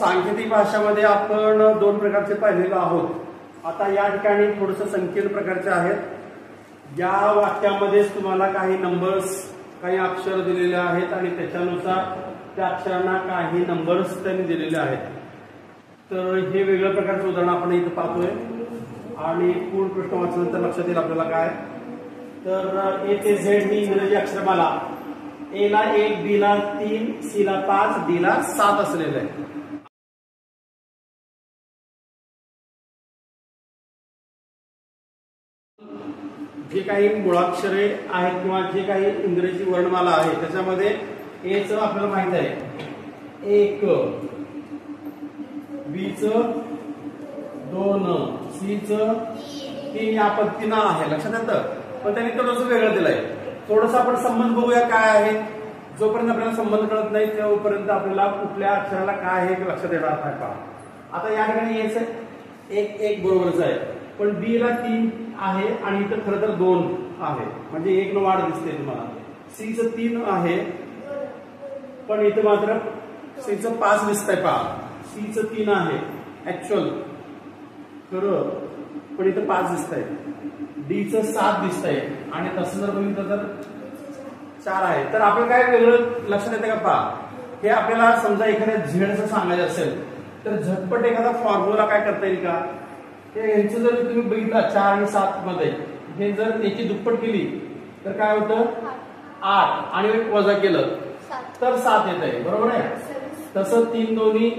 सांकेतिक भाषामध्ये आपण दोन प्रकारचे पाहिलेलो आहोत. आता या ठिकाणी थोडंसं संकीर्ण प्रकारचे आहेत. या वाक्यामध्ये तुम्हाला काही नंबर्स, काही अक्षर दिलेले आहेत आणि त्याच्यानुसार त्या अक्षरांना काही नंबर्स त्यांनी दिलेले आहेत. तर हे वेगळ्या प्रकारचं उदाहरण आपण इथं पाहतोय आणि पूर्ण प्रश्न वाचल्यानंतर लक्षात येईल आपल्याला काय. तर ए ते झेड ही इंग्रजी अक्षरमाला. ए ला 1, बी ला 3, सी ला 5, डी ला 7 असलेलं आहे. जे काही मुळाक्षरे आहेत किंवा जे काही इंग्रजी वर्णमाला आहे त्याच्यामध्ये ए च आपल्याला माहित आहे 1, बी च 2, सी च 3 या पद्धतीनं आहे. लक्षात येतं. पण त्यांनी थोडंसं वेगळं दिलंय. थोडंसं आपण संबंध बघूया काय आहे. जोपर्यंत आपल्याला संबंध कळत नाही तोपर्यंत आपल्याला कुठल्या अक्षराला काय आहे हे लक्षात येणार नाही. पहा आता या ठिकाणी एच 1 बरोबरच आहे, पण बी ला 3 आहे आणि इथं खरं तर 2 आहे, म्हणजे 1 न वाढ दिसते तुम्हाला. सी च 3 आहे पण इथं मात्र सी च 5 दिसतंय. पहा सी च 3 आहे ऍक्च्युअल खरं, पण इथं 5 दिसतंय. डी च 7 दिसतंय आणि तसं जर बघितलं तर 4 आहे. तर आपण काय वेगळं लक्षात येते का? पहा हे आपल्याला समजा एखाद्या झेडचं सांगायचं असेल तर झटपट एखादा फॉर्म्युला काय करता येईल का? यांचं जर तुम्ही बघितलं 4 आणि 7 मध्ये हे जर याची दुप्पट केली तर काय होतं 8 आणि 1 वजा केलं तर 7 येत आहे. बरोबर आहे. तसं 3 दोन्ही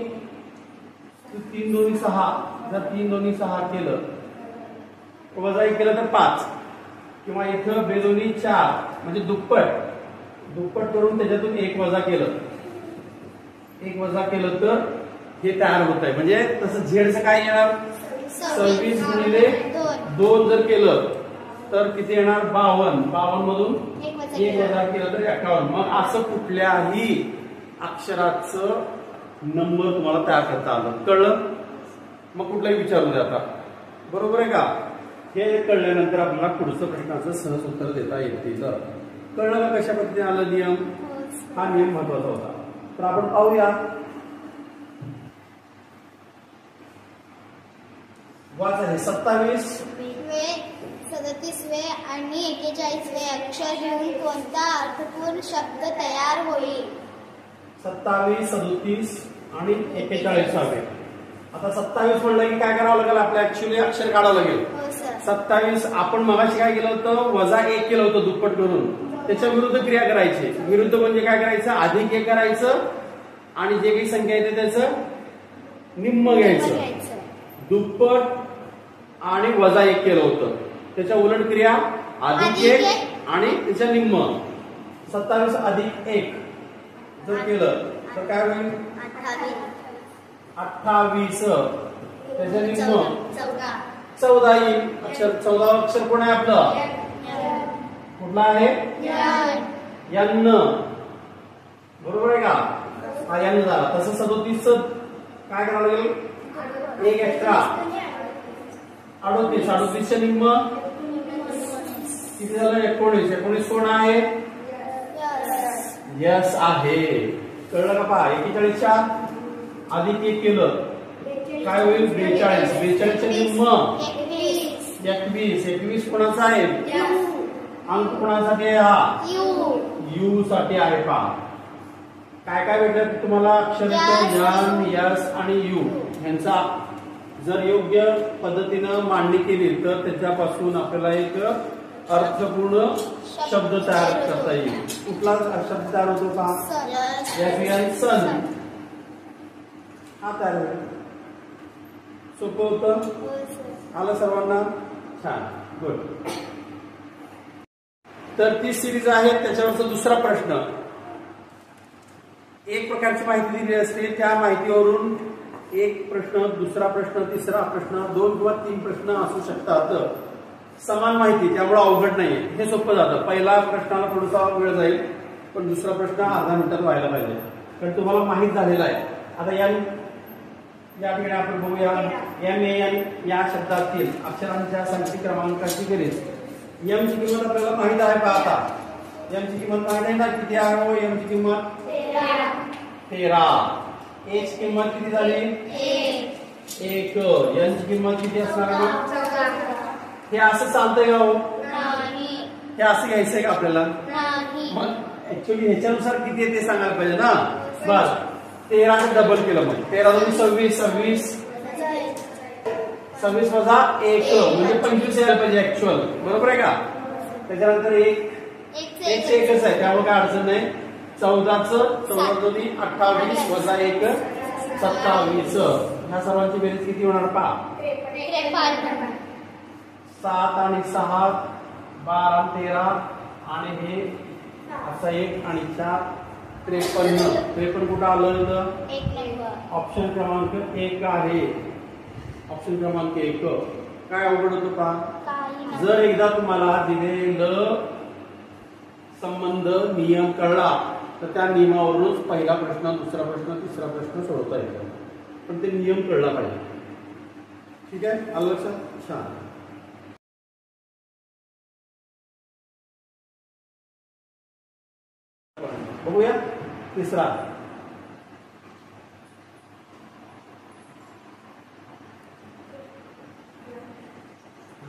6, जर 3 दोन्ही 6 केलं वजा 1 केलं तर 5, किंवा इथं बे दोन्ही 4 म्हणजे दुप्पट करून त्याच्यातून 1 वजा केलं तर हे तयार होत आहे. म्हणजे तसं झेडचं काय येणार 26 गुणिले 2 जर केलं तर किती येणार 52. 52 मधून 1 वजा केलं तर 51. मग असं कुठल्याही अक्षराचं नंबर तुम्हाला तयार करता आलं. कळलं? मग कुठलाही विचारू द्या आता. बरोबर आहे का? हे कळल्यानंतर आपल्याला पुढचं प्रश्नाचं सहज उत्तर देता येतील. कळलं का कशा पद्धतीने आलं नियम? हा नियम महत्वाचा होता. तर आपण पाहूया. वाच आहे 27 37 आणि 41 अक्षर घेऊन कोणता अर्थपूर्ण शब्द तयार होईल? 27, 37 आणि 41. आता 27 म्हणलं की काय करावं लागेल? आपल्याला ऍक्च्युअली अक्षर काढावं लागेल. 27 आपण मगाशी काय केलं होतं वजा 1 केलं होतं दुप्पट करून. त्याच्या विरुद्ध क्रिया करायची. विरुद्ध म्हणजे काय करायचं? अधिक 1 करायचं आणि जे काही संख्या येते त्याचं निम्म घ्यायचं. दुप्पट आणि वजा 1 केलं होतं. त्याच्या उलट क्रिया अधिक 1 आणि त्याच्या निम्म. 27 अधिक 1 जर केलं तर काय होईल 28. त्याच्या निम्म 14 येईल. अक्षर 14 अक्षर कोण आहे आपलं? कुठला आहे? यन. बरोबर आहे का? हा यन झाला. तसं 37 काय करावं लागेल? 1 एक्स्ट्रा 38. 38 च्या निम्म किती झालं? 19. 19 कोण आहे? यस आहे. कळलं का? पहा 41 च्या अधिक 1 केलं काय होईल 42. 42 च्या निम्म 21. 21 कोणाचा आहे? अंक कोणासाठी आहे? हा यू साठी आहे. पहा काय काय भेटलं तुम्हाला अक्षर? यन, यस आणि यू. यांचा जर योग्य पद्धतीनं मांडणी केली तर त्याच्यापासून आपल्याला एक अर्थपूर्ण शब्द तयार करता येईल. कुठला शब्द तयार होतो? पहा सन. हा तयार होईल. सोपं होतं. आलं सर्वांना? छान. गुड. तर ती सिरीज आहे. त्याच्यावरचा दुसरा प्रश्न. एक प्रकारची माहिती दिली असते. त्या माहितीवरून एक प्रश्न, दुसरा प्रश्न, तिसरा प्रश्न, 2 किंवा 3 प्रश्न असू शकतात. समान माहिती, त्यामुळे अवघड नाही. हे सोपं जातं. पहिला प्रश्नाला थोडासा वेळ जाईल पण दुसरा प्रश्न अर्धा मिनिटात व्हायला पाहिजे कारण तुम्हाला माहित झालेला आहे. आता या ठिकाणी आपण बघूया MAN या शब्दातील अक्षरांच्या संख्या क्रमांकाची बेरीज. एम ची किंमत आपल्याला माहित आहे. पहा आता एम ची किंमत माहित आहे ना? किती आहे? एम ची किंमत 13. A ची किंमत किती झाली 1. N ची किंमत किती असणार आहे? हे असं चालतंय का हो? हे असं घ्यायचंय का आपल्याला? मग ऍक्च्युअली ह्याच्यानुसार किती आहे ते सांगायला पाहिजे ना. बस 13 चं डबल केलं मग 13 2 26 26 वजा 1 म्हणजे 25 यायला पाहिजे ऍक्च्युअल. बरोबर आहे का? त्याच्यानंतर एकच आहे त्यामुळे काय अडचण नाही. 14 2 28 वजा 1 27. ह्या सर्वांची बेरीज किती होणार पहा. 7 आणि 6 12 आणि 13 आणि हे असा 1 आणि 4 53 कुठं आलं? ऑप्शन क्रमांक 1 आहे. ऑप्शन क्रमांक 1 काय अवघड होतं पहा. जर एकदा तुम्हाला दिलेलं संबंध नियम कळला तर त्या नियमावरूनच पहिला प्रश्न दुसरा प्रश्न तिसरा प्रश्न सोडवता येतो. पण ते नियम कळला पाहिजे. ठीक आहे आलं लक्षात. छान. बघूया तिसरा.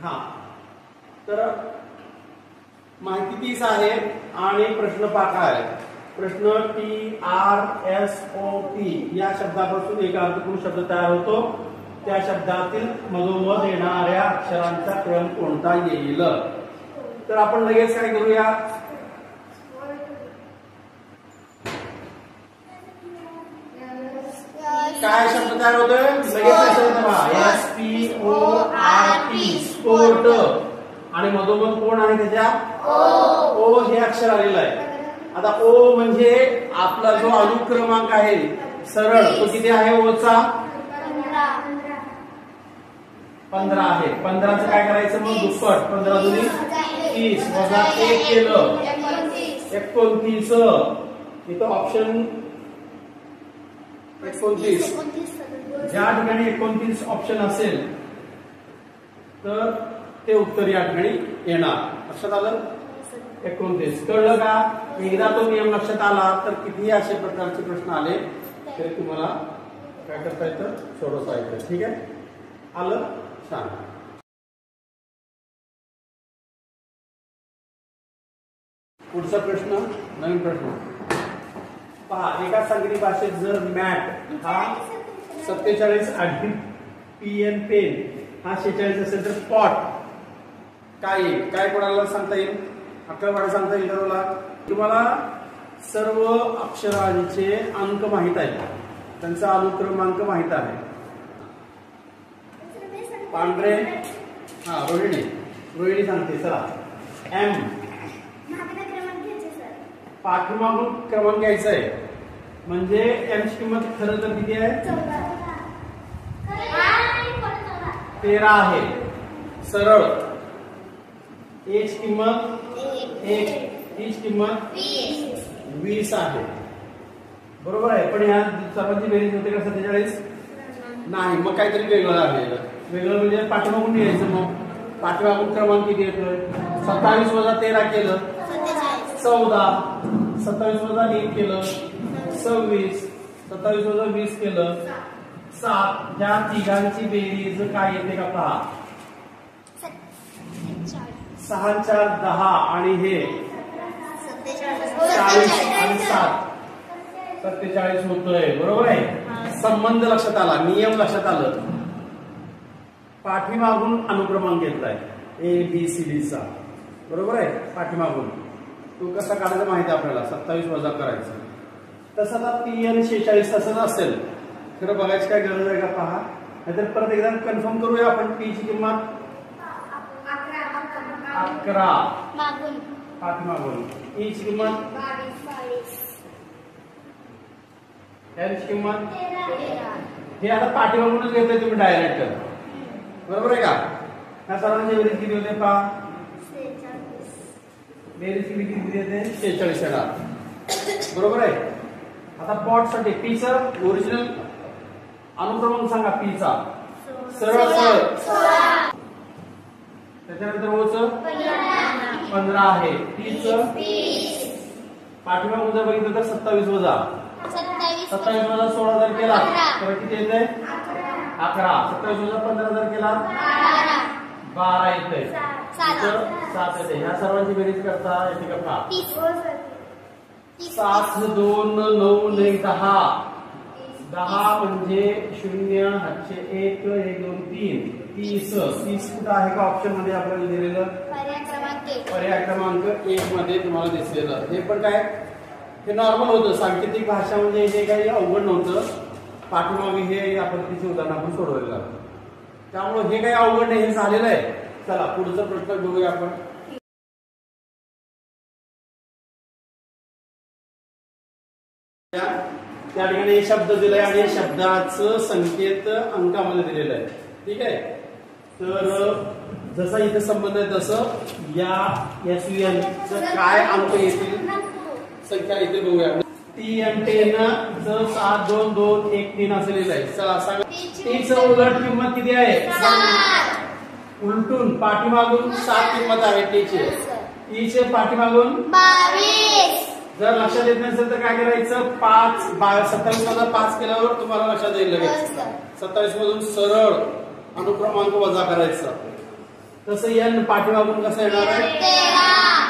हा तर माहिती 30 आहे आणि प्रश्न पाका आहे. प्रश्न TRSOT या शब्दापासून एक अर्थपूर्ण शब्द तयार होतो. त्या शब्दातील मधोमध येणाऱ्या अक्षरांचा क्रम कोणता येईल. तर आपण लगेच काय करूया. काय शब्द तयार होतोय लगेच SPORT स्पोर्ट. आणि मधोमध कोण आहे त्याच्या O हे अक्षर आलेलं आहे. आता O म्हणजे आपला जो अनुक्रमांक आहे सरळ तो किती आहे O चा 15 आहे. 15 चं काय करायचं मग दुप्पट 15 2 30 वजा 1 केलं 29. इथं ऑप्शन 29 ज्या ठिकाणी 29 ऑप्शन असेल तर ते उत्तर या ठिकाणी येणार. लक्षात आलं. 29 कळलं का. एकदा तो नियम लक्षात आला तर कितीही असे प्रकारचे प्रश्न आले तरी तुम्हाला काय करता येतं सोडवता येतं. ठीक आहे आलं. छान. पुढचा प्रश्न नवीन प्रश्न पहा. एका संगणक भाषेत जर मॅट हा 47 आणि पेन हा 46 असेल तर पॉट काय येईल. काय कोणाला सांगता येईल. अकरावाडा सांगता येईल का तुम्हाला. सर्व अक्षरांचे अंक माहित आहेत. त्यांचा अनुक्रमांक माहित आहे. पांढरे हा रोहिणी सांगते. चला M पाठीमागून क्रमांक घ्यायचा आहे. म्हणजे M ची किंमत खरं तर किती आहे 13 आहे सरळ. A ची किंमत 1 E ची किंमत 20 आहे. बरोबर आहे. पण ह्या सर्वांची बेरीज होते का 47 नाही. मग काहीतरी वेगळं आहे. वेगळं म्हणजे पाठीमागून घ्यायचं. मग पाठीमागून क्रमांक किती येतोय 27 वजा 13 केलं 14. 27 वजा 1 केलं 26. 27 वजा 20 केलं 7. ह्या तिघांची बेरीज काय येते का पहा. 6 4 10 आणि हे 40 आणि 7 47 होतोय. बरोबर आहे. संबंध लक्षात आला. नियम लक्षात आलं. पाठीमागून अनुक्रमांक घेतलाय ABCD चा. बरोबर आहे. पाठीमागून तो कसा काढायचा माहिती आपल्याला. 27 वजा करायचं. तसं आता PN 46 तसंच असेल. खरं बघायची काय गरज आहे का पहा. नाहीतर परत एकदा कन्फर्म करूया आपण. P ची किंमत 11 पाठीमागून. E ची किंमत 22. L ची किंमत हे आता पाठीमागूनच घेतोय तुम्ही डायरेक्ट. बरोबर आहे का. ह्या सर्वांची बेरीज किती होते पहा. बेरीज किती येते 46 येणार. बरोबर आहे. आता पॉट साठी P चं ओरिजिनल अनुक्रमांक सांगा. P चा सरळ सरळ. त्याच्यानंतर O चं 15 आहे. T चं पाठीमागून जर बघितलं तर 27 वजा 27 27 मधून 16 जर केला तर किती येते 11. 27 मधून 15 जर केला 12 येते. 7 येते. ह्या सर्वांची बेरीज करता येते का पहा. 7 2 9 9 10. 10 म्हणजे 0 हातचे 1 1 2 3 30. 30 कुठं आहे का ऑप्शन मध्ये आपल्याला दिलेलं पर्याय क्रमांक 1 मध्ये तुम्हाला दिसलेलं. हे पण काय हे नॉर्मल होतं. सांकेतिक भाषा म्हणजे हे काही अवघड नव्हतं. पाठीमागे हे या पद्धतीचे उदाहरण आपण सोडवलेलं. त्यामुळे हे काही अवघड नाही. हे झालेलं आहे. चला पुढचा प्रश्न बघूया आपण. त्या ठिकाणी हे शब्द दिलाय आणि या शब्दाचं संकेत अंकामध्ये दिलेलं आहे. ठीक आहे. तर जसा इथे संबंध आहे तसं या SVN काय अंक येतील संख्या येतील बघूया. TN10 7 2 2 1 3 असं लिहिलं आहे. चला सांगा टीचं उलट किंमत किती आहे. उलटून पाठीमागून 7 किंमत आहे टीची. टीचे पाठीमागून 22. जर लक्षात येत नसेल तर काय करायचं 5 27 मधून 5 केल्यावर तुम्हाला लक्षात येईल लगेच. 27 मधून सरळ अनुक्रमांक वजा करायचा. तसं N पाठीमागून कसं येणार आहे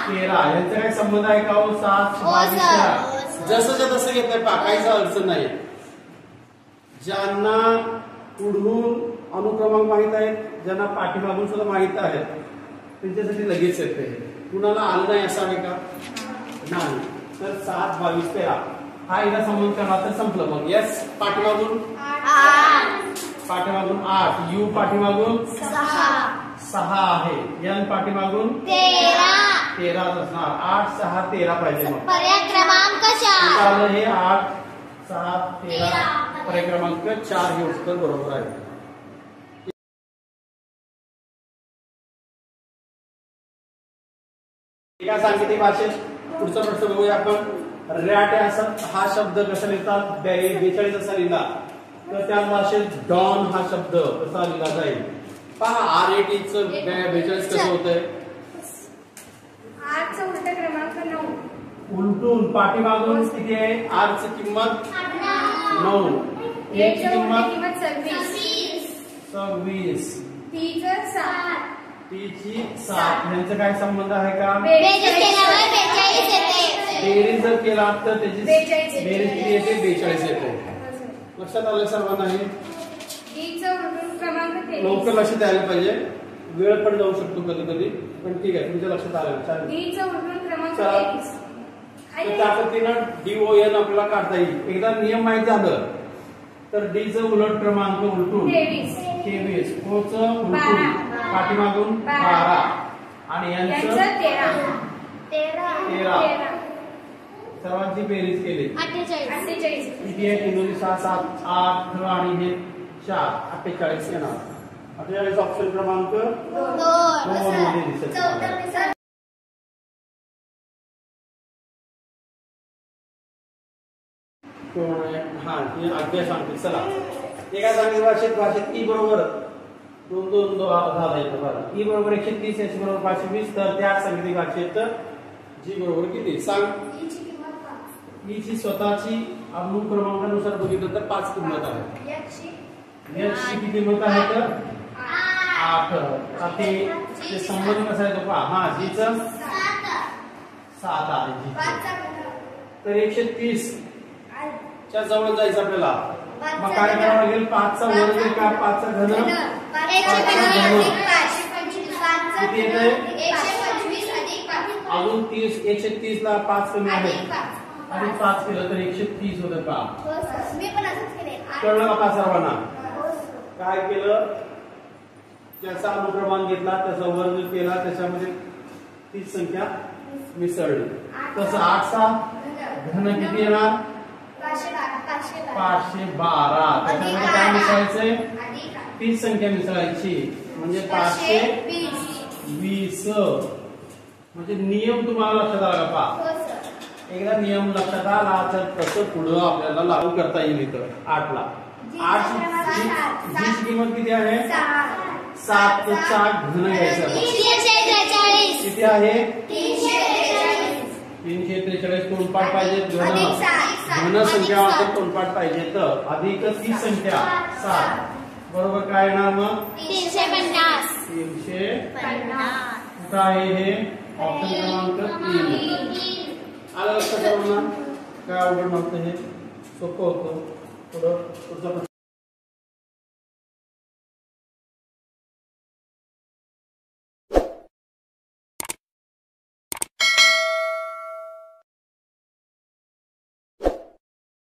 13. यांचा काय संबंध आहे का 7 22 13. जसं तसं घेतलंय पहा. काहीच अडचण नाही. ज्यांना पुढून अनुक्रमांक माहित आहेत ज्यांना पाठीमागून सुद्धा माहित आहेत त्यांच्यासाठी लगेच येते. कुणाला आलं नाही असं आहे का नाही. तर 7 22 13 हा इथं संबंध करणार तर संपलं. मग S पाठीमागून 8 U पाठीमागून 6 आहे. N पाठीमागून 13 असणार. 8 6 13 पाहिजे. मग पर्याय क्रमांक 4 हे 8 6 13 पर्याय क्रमांक 4 हे उत्तर बरोबर आहे. एका सांकेतिक भाषेत पुढचा प्रश्न बघूया आपण. रॅट हा शब्द कसा लिहितात 42 असा लिहिला तर त्या भाषेत डॉन हा शब्द कसा लिहिला जाईल पहा. RAT चं 42 कसं होतंय. 8 चा उलटा क्रमांक 9. उलटून पाठीमागून किती आहे 8 ची किंमत 9. 1 ची किंमत 26. टीची 7. यांचा काय संबंध आहे का बेरीज जर केला तर त्याची बेरीज किती येते 42 येते. लक्षात आलं सर्वांना. हे लवकर लक्षात यायला पाहिजे. वेळ पण जाऊ शकतो कधी कधी पण ठीक आहे तुमच्या लक्षात आलं. त्या पद्धतीनं DON आपल्याला काढता येईल. एकदा नियम माहिती झालं तर D चं उलट क्रमांक उलटून 23. O चं उलटून पाठीमागून 12 आणि यांचं 13. सर्वांची बेरीज केली 48. किती आहे 3 6 7 8 आणि हे 4 48 येणार. 48 ऑप्शन क्रमांक 2 मध्ये दिसत. हा हे अध्याय सांगते. चला एका सांगितलं भाषेत E बरोबर 2 2 2 झाला येतो बघा. E बरोबर 130 S बरोबर 520. तर त्या सांगितली भाषेत G बरोबर किती सांग. E ची स्वतःची अनुक्रमांकानुसार बघितलं तर 5 किंमत आहे. H ची किती किंमत आहे तर 8. ते संबंध कसा आहे तो पहा. हा G चं 7 आहे. तर 130 च्या जवळ जायचं आपल्याला. मग काय करावं लागेल 5 चा वर्ग का 5 चा घन किती येते अजून 30. 130 ला 5 कमी आहे आणि 5 केलं तर 130 होतं का. कळलं का सर्वांना. काय केलं ज्याचा अनुक्रमांक घेतला त्याचा वर्ग केला त्याच्यामध्ये तीच संख्या मिसळली. तसं 8 चा घन किती येणार 512. त्याच्यामध्ये काय मिसळायचंय तीच संख्या मिसळायची म्हणजे 520. म्हणजे नियम तुम्हाला लक्षात आला का पहा. एकदा नियम लक्षात आला तर तसं पुढं आपल्याला लागू करता येईल. इथं 8 ला 8 ची किंमत किती आहे 7 चा घन घ्यायचा किती आहे 343 तोंडपाठ पाहिजे अधिक 7 धन संख्या तोंडपाठ पाहिजे तर अधिक ती संख्या 7 बरोबर काय येणार मग 350 कुठं आहे हे ऑप्शन क्रमांक 3 आलं लक्षात. काय अवघड नव्हतं हे सोपं होतं. पुढचा